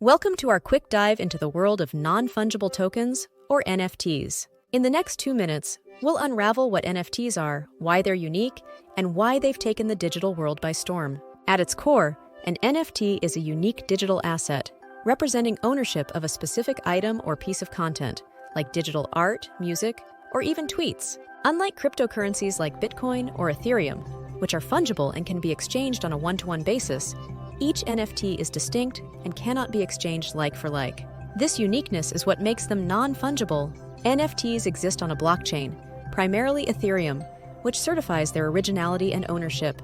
Welcome to our quick dive into the world of non-fungible tokens, or NFTs. In the next 2 minutes, we'll unravel what NFTs are, why they're unique, and why they've taken the digital world by storm. At its core, an NFT is a unique digital asset, representing ownership of a specific item or piece of content, like digital art, music, or even tweets. Unlike cryptocurrencies like Bitcoin or Ethereum, which are fungible and can be exchanged on a one-to-one basis, each NFT is distinct and cannot be exchanged like for like. This uniqueness is what makes them non-fungible. NFTs exist on a blockchain, primarily Ethereum, which certifies their originality and ownership.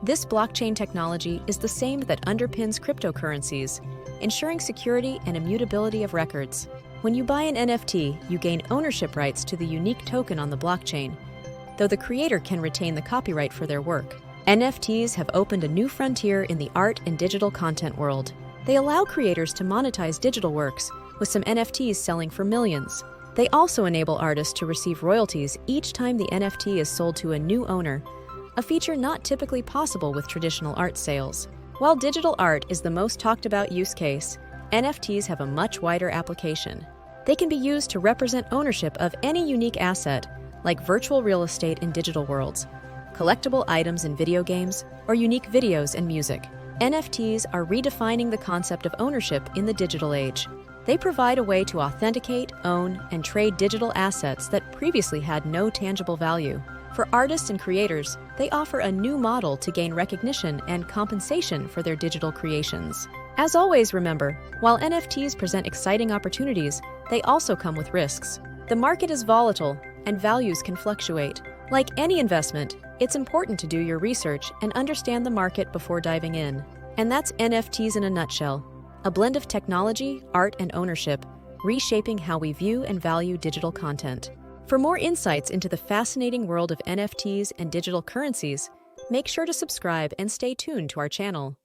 This blockchain technology is the same that underpins cryptocurrencies, ensuring security and immutability of records. When you buy an NFT, you gain ownership rights to the unique token on the blockchain, though the creator can retain the copyright for their work. NFTs have opened a new frontier in the art and digital content world. They allow creators to monetize digital works, with some NFTs selling for millions. They also enable artists to receive royalties each time the NFT is sold to a new owner, a feature not typically possible with traditional art sales. While digital art is the most talked about use case, NFTs have a much wider application. They can be used to represent ownership of any unique asset, like virtual real estate in digital worlds, collectible items in video games, or unique videos and music. NFTs are redefining the concept of ownership in the digital age. They provide a way to authenticate, own, and trade digital assets that previously had no tangible value. For artists and creators, they offer a new model to gain recognition and compensation for their digital creations. As always, remember, while NFTs present exciting opportunities, they also come with risks. The market is volatile, and values can fluctuate. Like any investment, it's important to do your research and understand the market before diving in. And that's NFTs in a nutshell: a blend of technology, art, and ownership, reshaping how we view and value digital content. For more insights into the fascinating world of NFTs and digital currencies, make sure to subscribe and stay tuned to our channel.